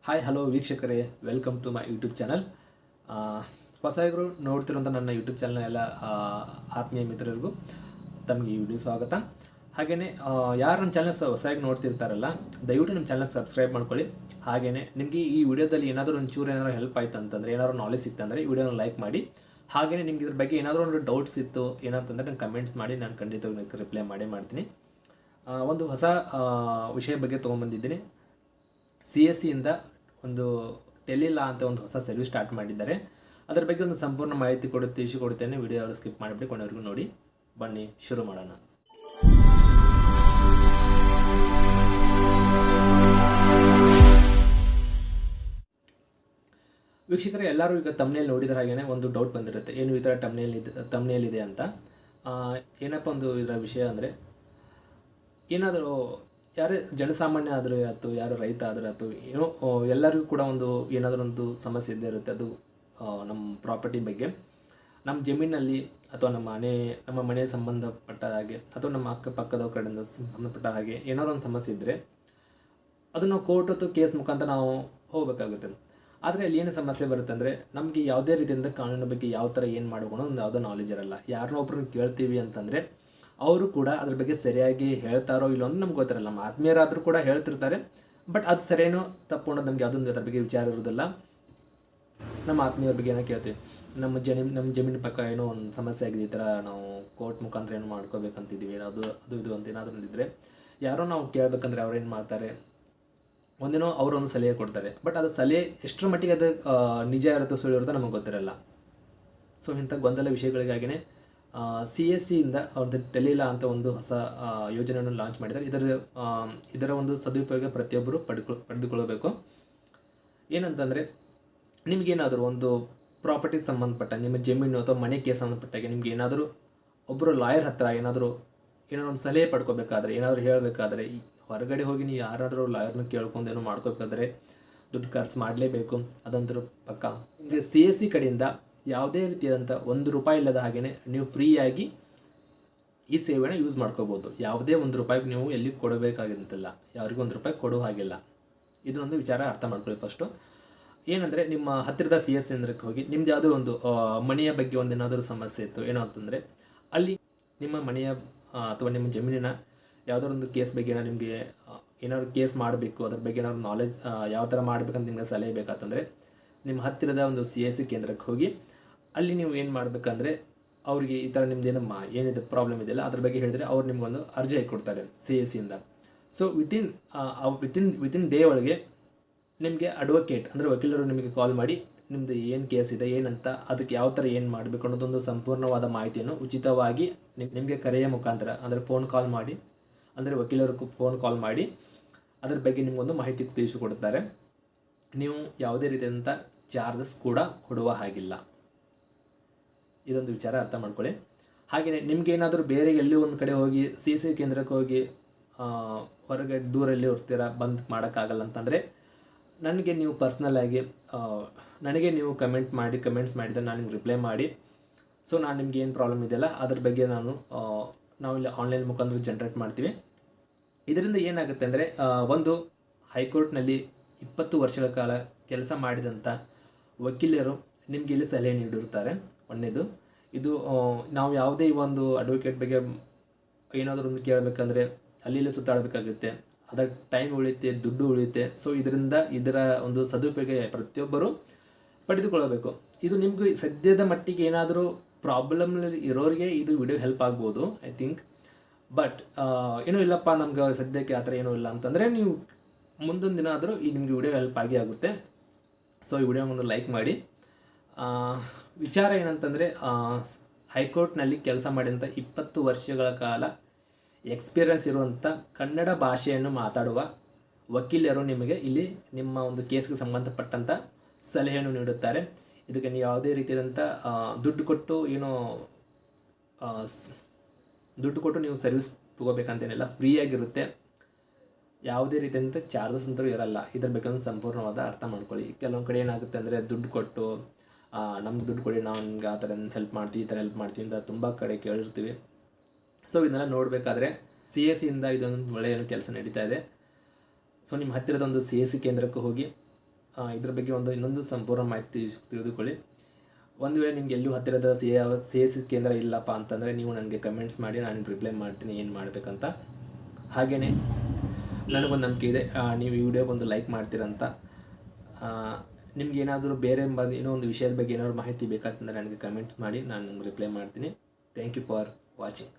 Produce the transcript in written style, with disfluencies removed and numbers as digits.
Hi hello ವೀಕ್ಷಕರೇ, welcome to my YouTube channel. ಹೊಸಗರು ನೋಡ್ತಿರೋಂಥ ನನ್ನ ಯೂಟ್ಯೂಬ್ ಚಾನಲ್ ಎಲ್ಲ ಆತ್ಮೀಯ ಮಿತ್ರರಿಗೂ ತಮಗೆ ಈ ವಿಡಿಯೋ ಸ್ವಾಗತ. ಹಾಗೆಯೇ ಯಾರು ನಮ್ಮ ಚಾನಲ್ ಹೊಸದಾಗಿ ನೋಡ್ತಿರ್ತಾರಲ್ಲ, ದಯವಿಟ್ಟು ನಮ್ಮ ಚಾನಲ್ ಸಬ್ಸ್ಕ್ರೈಬ್ ಮಾಡ್ಕೊಳ್ಳಿ. ಹಾಗೆಯೇ ನಿಮಗೆ ಈ ವಿಡಿಯೋದಲ್ಲಿ ಏನಾದರೂ ಒಂಚೂರು ಏನಾದರೂ ಹೆಲ್ಪ್ ಆಯ್ತು ಅಂತಂದರೆ, ಏನಾದರೂ ನಾಲೆಜ್ ಸಿಕ್ತಂದರೆ ಈ ವಿಡಿಯೋನ ಲೈಕ್ ಮಾಡಿ. ಹಾಗೆಯೇ ನಿಮ್ಗೆ ಇದ್ರ ಬಗ್ಗೆ ಏನಾದರೂ ಒಂದು ಡೌಟ್ಸ್ ಇತ್ತು ಏನಂತಂದರೆ ನಂಗೆ ಕಮೆಂಟ್ಸ್ ಮಾಡಿ, ನಾನು ಖಂಡಿತವಾಗಿ ರಿಪ್ಲೈ ಮಾಡ್ತೀನಿ. ಒಂದು ಹೊಸ ವಿಷಯ ಬಗ್ಗೆ ತೊಗೊಂಬಂದಿದ್ದೀನಿ. CSE ಇಂದ ಒಂದು ಟೆಲಿಲಾ ಅಂತ ಒಂದು ಹೊಸ ಸರ್ವಿಸ್ ಸ್ಟಾರ್ಟ್ ಮಾಡಿದ್ದಾರೆ. ಅದರ ಬಗ್ಗೆ ಒಂದು ಸಂಪೂರ್ಣ ಮಾಹಿತಿ ತಿಳಿಸಿಕೊಡುತ್ತೇನೆ. ವಿಡಿಯೋ ಅವರು ಸ್ಕಿಪ್ ಮಾಡಿಬಿಟ್ಟು ಕೊನೆವರೆಗೂ ನೋಡಿ. ಬನ್ನಿ ಶುರು ಮಾಡೋಣ. ವೀಕ್ಷಕರೇ, ಎಲ್ಲರೂ ಈಗ ತಮ್ನೇಲ್ ನೋಡಿದ್ರ ಹಾಗೇನೆ ಒಂದು ಡೌಟ್ ಬಂದಿರುತ್ತೆ, ಏನು ಈ ಥರ ತಮ್ನೇಲ್ ಇದೆ ಅಂತ. ಏನಪ್ಪ ಒಂದು ಇದರ ವಿಷಯ ಅಂದರೆ, ಏನಾದರೂ ಯಾರೇ ಜನಸಾಮಾನ್ಯ ಆದರೂ ಆಯ್ತು, ಯಾರು ರೈತ ಆದರೂ ಆಯ್ತು, ಏನೋ ಎಲ್ಲರಿಗೂ ಕೂಡ ಒಂದು ಏನಾದರೂ ಒಂದು ಸಮಸ್ಯೆ ಇದ್ದೇ ಇರುತ್ತೆ. ಅದು ನಮ್ಮ ಪ್ರಾಪರ್ಟಿ ಬಗ್ಗೆ, ನಮ್ಮ ಜಮೀನಲ್ಲಿ ಅಥವಾ ನಮ್ಮ ಮನೆಗೆ ಸಂಬಂಧಪಟ್ಟ ಹಾಗೆ ಅಥವಾ ನಮ್ಮ ಅಕ್ಕಪಕ್ಕದ ಕಡೆಯಿಂದ ಸಂಬಂಧಪಟ್ಟ ಹಾಗೆ ಏನಾದರೂ ಒಂದು ಸಮಸ್ಯೆ ಇದ್ದರೆ ಅದು ನಾವು ಕೋರ್ಟ್ ಅಥವಾ ಕೇಸ್ ಮುಖಾಂತರ ನಾವು ಹೋಗಬೇಕಾಗುತ್ತೆ. ಆದರೆ ಅಲ್ಲಿ ಏನು ಸಮಸ್ಯೆ ಬರುತ್ತೆ ಅಂದರೆ, ನಮಗೆ ಯಾವುದೇ ರೀತಿಯಿಂದ ಕಾನೂನು ಬಗ್ಗೆ ಯಾವ ಥರ ಏನು ಮಾಡಬೇಕು ಒಂದು ಯಾವುದೋ ನಾಲೆಜ್ ಇರಲ್ಲ. ಯಾರನ್ನೋ ಒಬ್ಬರನ್ನ ಕೇಳ್ತೀವಿ ಅಂತಂದರೆ ಅವರು ಕೂಡ ಅದ್ರ ಬಗ್ಗೆ ಸರಿಯಾಗಿ ಹೇಳ್ತಾರೋ ಇಲ್ಲೋ ಅಂತ ನಮ್ಗೆ ಗೊತ್ತಿರಲ್ಲ. ನಮ್ಮ ಆತ್ಮೀಯರಾದರೂ ಕೂಡ ಹೇಳ್ತಿರ್ತಾರೆ, ಬಟ್ ಅದು ಸರಿಯೇನೋ ತಪ್ಪು ಅನ್ನೋದು ನಮಗೆ ಯಾವುದೊಂದು ಅದ್ರ ಬಗ್ಗೆ ವಿಚಾರ ಇರೋದಿಲ್ಲ. ನಮ್ಮ ಆತ್ಮೀಯರ ಬಗ್ಗೆ ಏನೋ ಕೇಳ್ತೀವಿ, ನಮ್ಮ ಜಮೀನು ಪಕ್ಕ ಏನೋ ಒಂದು ಸಮಸ್ಯೆ ಆಗಿದೆ, ಈ ಥರ ನಾವು ಕೋರ್ಟ್ ಮುಖಾಂತರ ಏನೋ ಮಾಡ್ಕೋಬೇಕಂತಿದ್ದೀವಿ, ಅದು ಇದು ಅಂತ ಏನಾದರೂ ಅಂದಿದ್ರೆ ಯಾರೋ ನಾವು ಕೇಳಬೇಕಂದ್ರೆ ಅವ್ರು ಏನು ಮಾಡ್ತಾರೆ, ಒಂದಿನೋ ಅವರೊಂದು ಸಲಹೆ ಕೊಡ್ತಾರೆ. ಬಟ್ ಅದು ಸಲಹೆ ಎಷ್ಟರ ಮಟ್ಟಿಗೆ ಅದು ನಿಜ ಇರುತ್ತೋ ಸುಳ್ಳು ಇರುತ್ತೋ ನಮಗೆ ಗೊತ್ತಿರಲ್ಲ. ಸೊ ಇಂಥ ಗೊಂದಲ ವಿಷಯಗಳಿಗಾಗಿಯೇ CSE ಇಂದ ಒಂದು ಟೆಲಿಲಾ ಅಂತ ಒಂದು ಹೊಸ ಯೋಜನೆಯನ್ನು ಲಾಂಚ್ ಮಾಡಿದ್ದಾರೆ. ಇದರ ಒಂದು ಸದುಪಯೋಗ ಪ್ರತಿಯೊಬ್ಬರು ಪಡೆದುಕೊಳ್ಳಬೇಕು. ಏನಂತಂದರೆ, ನಿಮಗೇನಾದರೂ ಒಂದು ಪ್ರಾಪರ್ಟಿ ಸಂಬಂಧಪಟ್ಟ ನಿಮ್ಮ ಜಮೀನು ಅಥವಾ ಮನೆಗೆ ಸಂಬಂಧಪಟ್ಟಾಗೆ ನಿಮ್ಗೆ ಏನಾದರೂ ಒಬ್ಬರು ಲಾಯರ್ ಹತ್ರ ಏನಾದರೂ ಒಂದು ಸಲಹೆ ಪಡ್ಕೋಬೇಕಾದ್ರೆ, ಏನಾದರೂ ಹೇಳಬೇಕಾದ್ರೆ, ಹೊರಗಡೆ ಹೋಗಿ ನೀವು ಯಾರಾದರೂ ಲಾಯರ್ನ ಕೇಳ್ಕೊಂಡು ಏನೋ ಮಾಡ್ಕೋಬೇಕಾದ್ರೆ ದುಡ್ಡು ಖರ್ಚು ಮಾಡಲೇಬೇಕು. ಅದಂತರೂ ಪಕ್ಕ. ನಿಮಗೆ CSE ಕಡೆಯಿಂದ ಯಾವುದೇ ರೀತಿಯಾದಂಥ ₹1 ಇಲ್ಲದ ಹಾಗೆಯೇ ನೀವು ಫ್ರೀಯಾಗಿ ಈ ಸೇವೆಯನ್ನು ಯೂಸ್ ಮಾಡ್ಕೋಬೋದು. ಯಾವುದೇ ₹1 ನೀವು ಎಲ್ಲಿ ಕೊಡಬೇಕಾಗಿಂತಿಲ್ಲ, ಯಾರಿಗೂ ₹1 ಕೊಡೋ ಹಾಗಿಲ್ಲ. ಇದನ್ನೊಂದು ವಿಚಾರ ಅರ್ಥ ಮಾಡ್ಕೊಳ್ಳಿ. ಫಸ್ಟು ಏನಂದರೆ, ನಿಮ್ಮ ಹತ್ತಿರದ CSE ಕೇಂದ್ರಕ್ಕೆ ಹೋಗಿ ನಿಮ್ದು ಯಾವುದೋ ಒಂದು ಮನೆಯ ಬಗ್ಗೆ ಒಂದು ಏನಾದರೂ ಸಮಸ್ಯೆ ಇತ್ತು ಏನೋ ಅಂತಂದರೆ, ಅಲ್ಲಿ ನಿಮ್ಮ ಮನೆಯ ಅಥವಾ ನಿಮ್ಮ ಜಮೀನಿನ ಯಾವುದೋ ಒಂದು ಕೇಸ್ ಬಗ್ಗೆ ನಿಮಗೆ ಏನಾದ್ರು ಕೇಸ್ ಮಾಡಬೇಕು, ಅದ್ರ ಬಗ್ಗೆ ಏನಾದ್ರು ನಾಲೆಜ್ ಯಾವ ಥರ ಮಾಡಬೇಕಂತ ನಿಮಗೆ ಸಲಹೆ ಬೇಕಂತಂದರೆ, ನಿಮ್ಮ ಹತ್ತಿರದ ಒಂದು CSE ಕೇಂದ್ರಕ್ಕೆ ಹೋಗಿ ಅಲ್ಲಿ ನೀವು ಏನು ಮಾಡಬೇಕಂದ್ರೆ, ಅವರಿಗೆ ಈ ಥರ ನಿಮ್ಮದೇನು ಏನಿದೆ ಪ್ರಾಬ್ಲಮ್ ಇದೆಯಲ್ಲ ಅದ್ರ ಬಗ್ಗೆ ಹೇಳಿದರೆ ಅವ್ರು ನಿಮಗೊಂದು ಅರ್ಜಿ ಹಾಕಿ ಕೊಡ್ತಾರೆ CSE ಇಂದ. ಸೊ ವಿತಿನ್ ಡೇ ಒಳಗೆ ನಿಮಗೆ ಅಡ್ವೊಕೇಟ್ ಅಂದರೆ ವಕೀಲರು ನಿಮಗೆ ಕಾಲ್ ಮಾಡಿ ನಿಮ್ಮದು ಏನು ಕೇಸ್ ಇದೆ ಏನಂತ, ಅದಕ್ಕೆ ಯಾವ ಥರ ಏನು ಮಾಡಬೇಕು ಅನ್ನೋದೊಂದು ಸಂಪೂರ್ಣವಾದ ಮಾಹಿತಿಯನ್ನು ಉಚಿತವಾಗಿ ನಿಮಗೆ ಕರೆಯ ಮುಖಾಂತರ ಅಂದರೆ ಫೋನ್ ಕಾಲ್ ಮಾಡಿ, ಅಂದರೆ ವಕೀಲರು ಫೋನ್ ಕಾಲ್ ಮಾಡಿ ಅದ್ರ ಬಗ್ಗೆ ನಿಮಗೊಂದು ಮಾಹಿತಿ ತಿಳಿಸಿಕೊಡ್ತಾರೆ. ನೀವು ಯಾವುದೇ ರೀತಿಯಾದಂಥ ಚಾರ್ಜಸ್ ಕೂಡ ಕೊಡುವ ಹಾಗಿಲ್ಲ. ಇದೊಂದು ವಿಚಾರ ಅರ್ಥ ಮಾಡ್ಕೊಳ್ಳಿ. ಹಾಗೆಯೇ ನಿಮಗೇನಾದರೂ ಬೇರೆ ಎಲ್ಲೂ ಒಂದು ಕಡೆ ಹೋಗಿ CSE ಕೇಂದ್ರಕ್ಕೆ ಹೋಗಿ ಹೊರಗಡೆ ದೂರಲ್ಲಿ ಇರ್ತೀರ, ಬಂದು ಮಾಡೋಕ್ಕಾಗಲ್ಲ ಅಂತಂದರೆ ನನಗೆ ನೀವು ಪರ್ಸ್ನಲ್ಲಾಗಿ ನನಗೆ ನೀವು ಕಮೆಂಟ್ಸ್ ಮಾಡಿದರೆ ನಾನು ನಿಮ್ಗೆ ರಿಪ್ಲೈ ಮಾಡಿ, ಸೊ ನಾನು ನಿಮ್ಗೆ ಏನು ಪ್ರಾಬ್ಲಮ್ ಇದೆಯಲ್ಲ ಅದ್ರ ಬಗ್ಗೆ ನಾವು ಇಲ್ಲಿ ಆನ್ಲೈನ್ ಮುಖಾಂತರ ಜನ್ರೇಟ್ ಮಾಡ್ತೀವಿ. ಇದರಿಂದ ಏನಾಗುತ್ತೆ ಅಂದರೆ, ಒಂದು ಹೈಕೋರ್ಟ್ನಲ್ಲಿ 20 ವರ್ಷಗಳ ಕಾಲ ಕೆಲಸ ಮಾಡಿದಂಥ ವಕೀಲರು ನಿಮಗೆ ಇಲ್ಲಿ ಸಲಹೆ ನೀಡಿರ್ತಾರೆ. ಒಂದನೇದು ಇದು, ನಾವು ಯಾವುದೇ ಒಂದು ಅಡ್ವೊಕೇಟ್ ಬಗ್ಗೆ ಏನಾದರೂ ಒಂದು ಕೇಳಬೇಕಂದ್ರೆ ಅಲ್ಲಿ ಸುತ್ತಾಡಬೇಕಾಗುತ್ತೆ, ಅದರ ಟೈಮ್ ಉಳಿಯುತ್ತೆ, ದುಡ್ಡು ಉಳಿಯುತ್ತೆ. ಸೊ ಇದರ ಒಂದು ಸದುಪಯೋಗ ಪ್ರತಿಯೊಬ್ಬರು ಪಡೆದುಕೊಳ್ಳಬೇಕು. ಇದು ನಿಮಗೆ ಸದ್ಯದ ಮಟ್ಟಿಗೆ ಏನಾದರೂ ಪ್ರಾಬ್ಲಮ್ನಲ್ಲಿ ಇರೋರಿಗೆ ಇದು ವಿಡಿಯೋ ಹೆಲ್ಪ್ ಆಗ್ಬೋದು ಐ ಥಿಂಕ್. ಬಟ್ ಏನೂ ಇಲ್ಲಪ್ಪ ನಮ್ಗೆ ಸದ್ಯಕ್ಕೆ ಆ ಥರ ಏನೂ ಇಲ್ಲ ಅಂತಂದರೆ ನೀವು ಮುಂದೊಂದು ದಿನ ಆದರೂ ಈ ನಿಮಗೆ ವಿಡಿಯೋ ಹೆಲ್ಪ್ ಆಗುತ್ತೆ. ಸೊ ಈ ವಿಡಿಯೋ ಒಂದು ಲೈಕ್ ಮಾಡಿ. ವಿಚಾರ ಏನಂತಂದರೆ, ಹೈಕೋರ್ಟ್ನಲ್ಲಿ ಕೆಲಸ ಮಾಡಿದಂಥ 20 ವರ್ಷಗಳ ಕಾಲ ಎಕ್ಸ್ಪೀರಿಯನ್ಸ್ ಇರುವಂಥ ಕನ್ನಡ ಭಾಷೆಯನ್ನು ಮಾತಾಡುವ ವಕೀಲರು ನಿಮಗೆ ಇಲ್ಲಿ ನಿಮ್ಮ ಒಂದು ಕೇಸ್ಗೆ ಸಂಬಂಧಪಟ್ಟಂಥ ಸಲಹೆಯನ್ನು ನೀಡುತ್ತಾರೆ. ಇದಕ್ಕೆ ನೀವು ಯಾವುದೇ ರೀತಿಯಾದಂಥ ದುಡ್ಡು ಕೊಟ್ಟು ನೀವು ಸರ್ವಿಸ್ ತೊಗೋಬೇಕಂತೇನಿಲ್ಲ, ಫ್ರೀಯಾಗಿರುತ್ತೆ. ಯಾವುದೇ ರೀತಿಯಾದಂಥ ಚಾರ್ಜಸ್ ಅಂತೂ ಇರಲ್ಲ. ಇದ್ರ ಬಗ್ಗೆ ಒಂದು ಸಂಪೂರ್ಣವಾದ ಅರ್ಥ ಮಾಡ್ಕೊಳ್ಳಿ. ಕೆಲವೊಂದು ಕಡೆ ಏನಾಗುತ್ತೆ ಅಂದರೆ, ದುಡ್ಡು ಕೊಟ್ಟು ನಮ್ಗೆ ದುಡ್ಡು ಕೊಡಿ, ನಾವು ನಿಮ್ಗೆ ಆ ಥರ ಹೆಲ್ಪ್ ಮಾಡ್ತೀವಿ, ಈ ಥರ ಹೆಲ್ಪ್ ಮಾಡ್ತೀವಿ ಅಂತ ತುಂಬ ಕಡೆ ಕೇಳಿರ್ತೀವಿ. ಸೊ ಇದನ್ನೆಲ್ಲ ನೋಡಬೇಕಾದ್ರೆ CSE ಇಂದ ಇದೊಂದು ಒಳ್ಳೆಯ ಕೆಲಸ ನಡೀತಾ ಇದೆ. ಸೊ ನಿಮ್ಮ ಹತ್ತಿರದ ಒಂದು CSE ಕೇಂದ್ರಕ್ಕೆ ಹೋಗಿ ಇದ್ರ ಬಗ್ಗೆ ಇನ್ನೊಂದು ಸಂಪೂರ್ಣ ಮಾಹಿತಿ ತಿಳಿದುಕೊಳ್ಳಿ. ಒಂದು ವೇಳೆ ನಿಮ್ಗೆ ಎಲ್ಲೂ ಹತ್ತಿರದ ಸಿ ಎಸ್ ಸಿ ಕೇಂದ್ರ ಇಲ್ಲಪ್ಪ ಅಂತಂದರೆ ನೀವು ನನಗೆ ಕಮೆಂಟ್ಸ್ ಮಾಡಿ, ನಾನು ರಿಪ್ಲೈ ಮಾಡ್ತೀನಿ ಏನು ಮಾಡಬೇಕಂತ. ಹಾಗೆಯೇ ನನಗೊಂದು ನಂಬಿಕೆ ಇದೆ, ನೀವು ಈ ವಿಡಿಯೋಗೊಂದು ಲೈಕ್ ಮಾಡ್ತೀರಂತ. ನಿಮ್ಗೆ ಏನಾದರೂ ಬೇರೆ ಏನೋ ಒಂದು ವಿಷಯದ ಬಗ್ಗೆ ಏನಾದರೂ ಮಾಹಿತಿ ಬೇಕಂತಂದರೆ ನನಗೆ ಕಮೆಂಟ್ಸ್ ಮಾಡಿ, ನಾನು ನಿಮ್ಗೆ ರಿಪ್ಲೈ ಮಾಡ್ತೀನಿ. Thank you for watching.